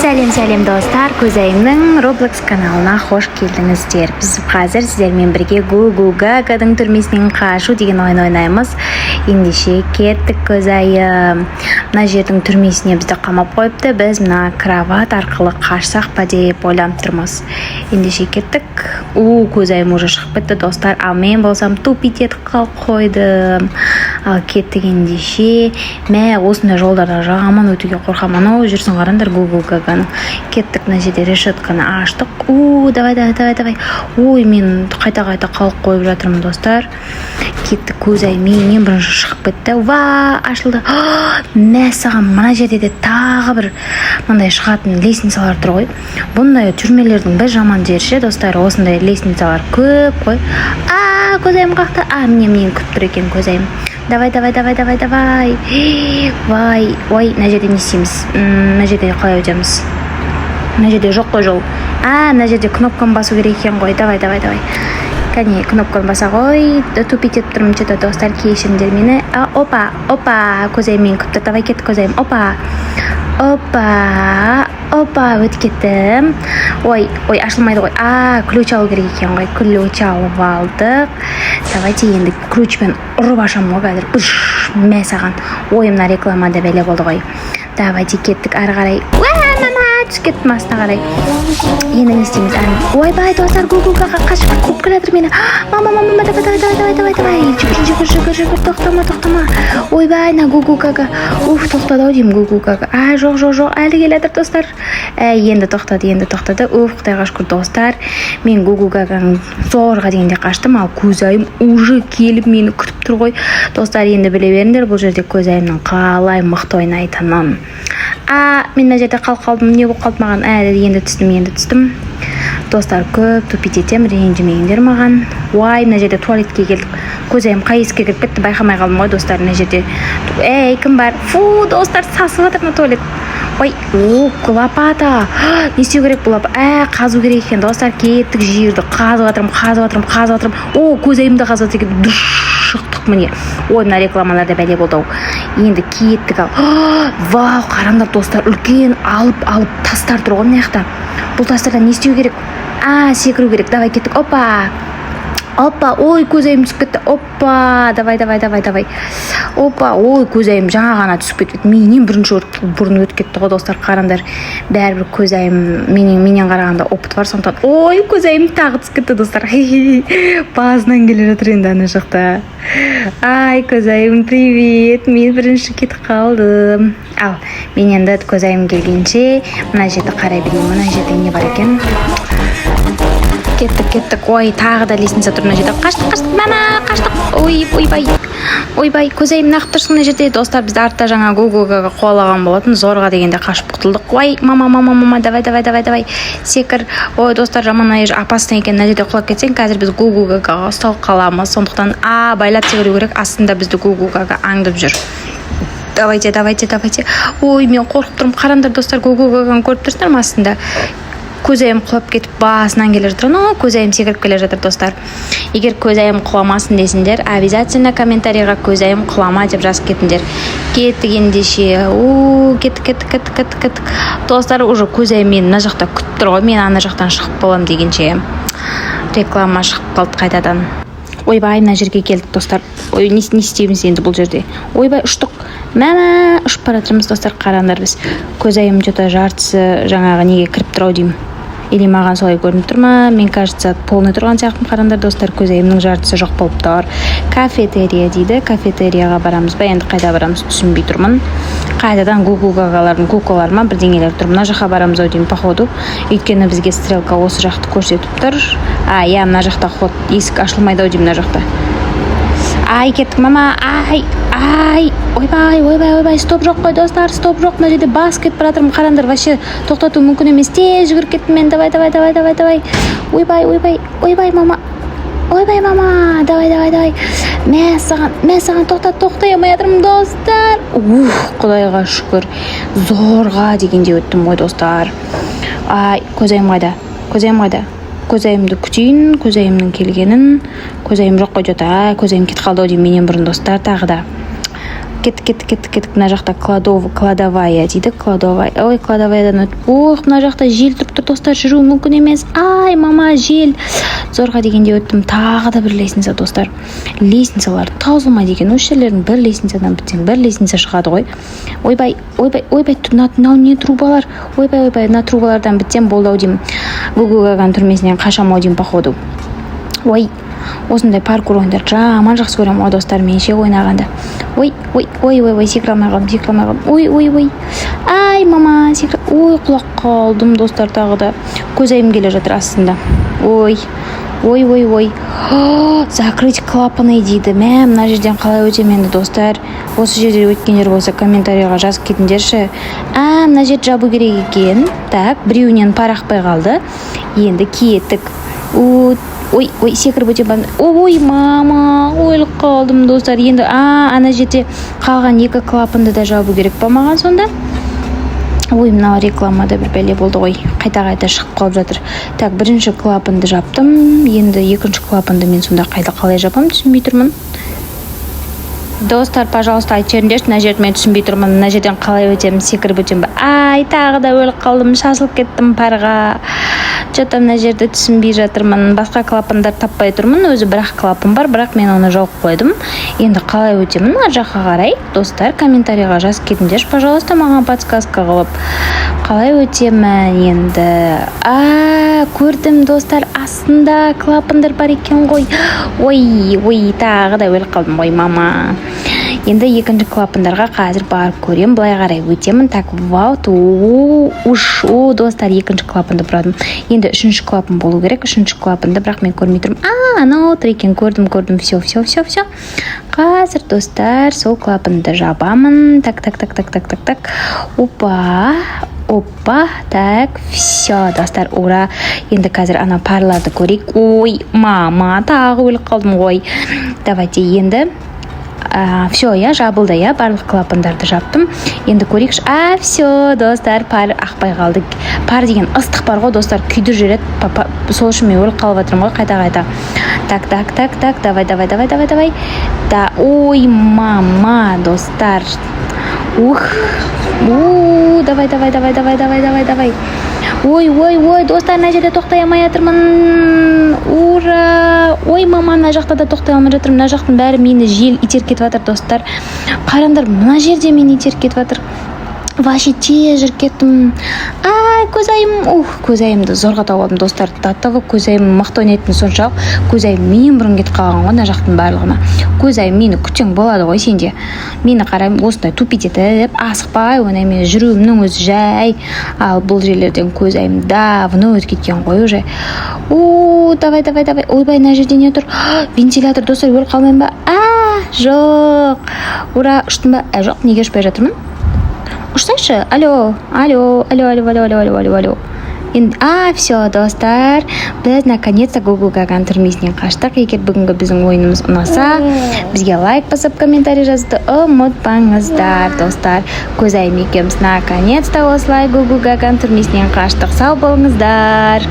Сәлем достар, көзайымның Roblox каналына қош келдіңіздер. Біз қазір сіздермен бірге Гу-Гу Гагадың түрмесінен қашу деген ойын ойнаймыз. Ендеше кеттік көзайым. Мына жердің түрмесіне бізді қамап қойыпты. Біз мына кроват арқылы қашсақ па деп ойланып тұрмыз. Ендеше кеттік. Көзайым уже шығып бітті достар. Ал мен болсам тупить етіп қалып қойдым. Ал кеттік ендеше. Осындай жолдарда жаман өтуге қорқамын. Жүрсін қараңдар Гу-Гу Гаганы. Кеттік, мына жерде решетканы аштық. Давай. Ой, мен қайта қалып қойып жатырмын достар. Кеттік, көзайым ең бірінші шығып кетті. Ашылды. Саған мына жерде де тағы бір мындай шығатын лестницалар тұр ғой. Бұндай түрмелердің бір жаман жері достар, осындай лестницалар көп қой. Көзайым қақты. Мен күтіп тұр екен көзайым. Давай. Ой, мына жерде не істейміз? Мына жерде қалай өтеміз? Мына жерде жоқ қой жол. Мына жерде кнопканы басу керек екен ғой. Давай. Кәне, кнопканы баса ғой. Тупить етіп тұрмын че-то достар, кешіріңдер мені. Опа, көзайым мен күтті. Давай кетті көзайым. Опа, өтіп кеттім. Ой, ашылмайды ғой. Ключ алу керек екен ғой. Ключ алып алдық. Давайте енді ключпен ұрып ашамын ғой қазір. Саған. Ойымна рекламада бәле болды ғой. Давайте кеттік ары қарай. Түсіп кеттім астына қарай. Енді не істейміз? Ойбай достар, Гу-Гу Гага қашып қуып келатыр мені. Мама, давай. Жүгір, тоқтама. Ойбай, на Гу-Гу Гага. Тоқтады-ау деймін Гу-Гу Гага. Жоқ, әлі келатыр достар. Енді тоқтады. Құдайға шүкір достар. Мен Гу-Гу Гаганың зорға дегенде қаштым, ал көзайым уже келіп мені күтіп тұр ғой. Достар, енді біле беріңдер, бұл жерде көзайымның қалай мықты ойнайтынын. Мен мына жерде қалдым. Не болып қалды маған? Енді түстім. Достар, көп тупить етем, ренжімеңдер маған. Мына жерде туалетке келдік. Көзайым қай есікке кіріп кетті, байқамай қалдым ғой достар. Мына жерде кім бар? Достар, сасып жатыр мына туалет. Лопата. Не істеу керек бұл лопата? Қазу керек екен достар. Кеттік жерді қазып жатырмын. Көзайымды қазып жатыр екен. Шықтық міне. Мына рекламаларда бәле болды-ау. Енді кеттік ал. Қараңдар достар, үлкен алып тастар тұр ғой мына жақта. Бұл тастардан не істеу керек? Секіру керек. Давай кеттік. Опа, көзайым түсіп кетті. Давай. Көзайым жаңа ғана түсіп кетті. Менен бірінші бұрын өтіп кетті ғой достар. Қараңдар, бәрібір көзайым менен қарағанда опыт бар сондықтан. Көзайым тағы түсіп кетті достар. Басынан келе жатыр енді ана жақта. Көзайым, привет. Мен бірінші кетіп қалдым. Ал, мен енді көзайым келгенше мына жерді қарай берейін. Мына жерде не бар екен? Кеттік. Тағы да лестница тұр мына жерде. Қаштық. Мама, қаштық. Ойбай, көзайым нағып тұрсың мына жерде. Достар, бізді артта жаңа Гу-Гу Гага қуалаған болатын. Зорға дегенде қашып құтылдық. Мама, давай. Секір. Достар, жаман опасный екен. Мына жерде құлап кетсең, қазір біз Гу-Гу Гагаға ұсталып қаламыз. Сондықтан байлап секіру керек. Астында бізді Гу-Гу Гага аңдып жүр. Давайте. Мен қорқып тұрмын. Қараңдар достар, Гу-Гу Гаганы көріп тұрсыңдар ма астында? Көзайым құлап кетіп басынан келе жатыр. Көзайым секіріп келе жатыр достар. Егер көзайым құламасын десіңдер, обязательно комментарийға көзайым құлама деп жазып кетіңдер. Кеттік ендеше. Кеттік. Достар, уже көзайым мені мына жақта күтіп тұр ғой. Мен ана жақтан шығып болам дегенше. Реклама шығып қалды қайтадан. Ойбай, мына жерге келдік достар. Не істейміз енді бұл жерде? Ойбай, ұштық. Мама, ұшып бара жатырмыз достар, қараңдар біз. Көзайым жота жартысы жаңағы неге кіріп тұр ау деймін. Или маған солай көрініп тұр ма? Мен кажется полный тұрған сияқтым. Қараңдар достар, көзайымның жартысы жоқ болып тұр. Кафетерия дейді. Кафетерияға барамыз ба? Енді қайда барамыз түсінбей тұрмын. Қайтадан Гу-Гу Гагалардың куколар ма бірдеңелер тұр. Мына жаққа барамыз ау деймін походу. Өйткені бізге стрелка осы жақты көрсетіп тұр. Мына жақта ход есік ашылмайды ау деймін мына жақта. Кеттік мама. Ойбай, стоп жоқ қой достар, стоп жоқ. Мына жерде бас кетіп бара жатырмын. Қараңдар, вообще тоқтату мүмкін емес. Тез жүгіріп кеттім мен. Давай. Ойбай мама. Давай. Мен саған тоқтай алмай жатырмын достар. Құдайға шүкір. Зорға дегенде өттім ғой достар. Көзайым қайда? Көзайымды күтейін, көзайымның келгенін. Көзайым жоқ қой жота. Көзайым кетіп қалды ау деймін менен бұрын достар тағы да. кеттік мына жақта кладовая дейді. Кладоваядан өтіп мына жақта жел тұрып тұр достар, жүру мүмкін емес. Ай мама, жел. Зорға дегенде өттім. Тағы да бір лестница достар. Лестницалар таусылмайды екен. Осы жерлердің бір лестницадан бітсең бір лестница шығады ғой. Ойбай, мынау не трубалар? Ойбай, мына трубалардан бітсем болды ау деймін. Гугугаганың түрмесінен қашам ау деймін походу. Ой, осындай паркур ойындар жаман жақсы көремін ғой достар, менше ойнағанда. Ой, секіре алмай қалдым. Ой. Ай, мама, құлап қалдым достар тағы да. Көзайым келе жатыр астында. Ой. Закрыть клапаны дейді. Мына жерден қалай өтем енді достар? Осы жерде өткендер болса комментарийға жазып кетіңдерші. Мына жерді жабу керек екен. Так, біреуінен парақпай қалды. Енді кеттік. Ой, секіріп өте бардым. Ой, мама, өліп қалдым достар. Енді ана жерде қалған екі клапанды да жабу керек па маған сонда? Ой, мына рекламада бір бәле болды ғой. Қайта шығып қалып жатыр. Так, бірінші клапанды жаптым. Енді екінші клапанды мен сонда қалай жапам, түсінбей тұрмын. Достар, пожалуйста, айтып жіберіңдерші, мына жерді мен түсінбей тұрмын. Мына жерден қалай өтемін, секіріп өтемін бе? Ай, тағы да өліп қалдым, шашылып кеттім парға. Что-то мына жерді түсінбей жатырмын. Басқа клапандар таппай тұрмын. Өзі бірақ клапан бар, бірақ мен оны жауып қойдым. Енді қалай өтемін? Ар жаққа қарай. Достар, комментарийға жазып кетіңдерші, пожалуйста, маған подсказка қылып. Қалай өтемін енді? Көрдім достар, астында клапандар бар екен ғой. Ой, тағы да өліп қалдым ғой, мама. Енді екінші клапандарға қазір барып көрем, былай қарай өтемін. Так, достар, екінші клапанды бұрадым. Енді үшінші клапан болу керек. Үшінші клапанды бірақ мен көрмей тұрмын. Анау отыр екен, көрдім. Все. Қазір достар, сол клапанды жабамын. Так. Опа, так, все, достар, ура. Енді қазір ана парларды көрейік. Ой, мама, тағы өліп қалдым ғой. Давайте енді все, жабылды, барлық клапандарды жаптым. Енді көрейікші. Все, достар, пар ақпай қалды. Пар деген ыстық бар ғой, достар, күйдір жүреді. Сол үшін мен өліп қалып жатырмын ғой, қайта. Так, давай. Да, ой, мама, достар. Давай. Ой, достар, мына жерде тоқтай алмай жатырмын. Ура! Ой, мама, мына жақта да тоқтай алмай жатырмын. Мына жақтың бәрі мені жел итеріп кетіп жатыр, достар. Қараңдар, мына жерде мені итеріп кетіп жатыр. Вообще тез жүріп кеттім. Ай, көзайымды зорға тауып алдым, достар. Таттығы көзайым мықты ойнайтын соншалық. Көзайым мен бұрын кетіп қалған ғой, мына жақтың барлығына. Көзайым мені күтсең болады ғой сенде. Мені қараймын, осындай тупить етіп, асықпай ойнаймын, жүруімнің өзі жай. Ал бұл жерлерден көзайым давно өтіп кеткен ғой уже. Давай. Ойбай, мына жерде не тұр? Вентилятор, достар, өліп қалмайын ба? Жоқ. Ура, ұштым ба? Жоқ, неге ұшпай жатырмын? Ұшсайшы? Алло. Енді, все, достар, біз наконец-то Гугугаганың түрмесінен қаштық. Егер бүгінгі біздің ойынымыз ұнаса, бізге лайк басып, комментарий жазуды ұмытпаңыздар, достар. Көзайым екеуміз наконец-то осылай Гугугаганың түрмесінен қаштық. Сау болыңыздар.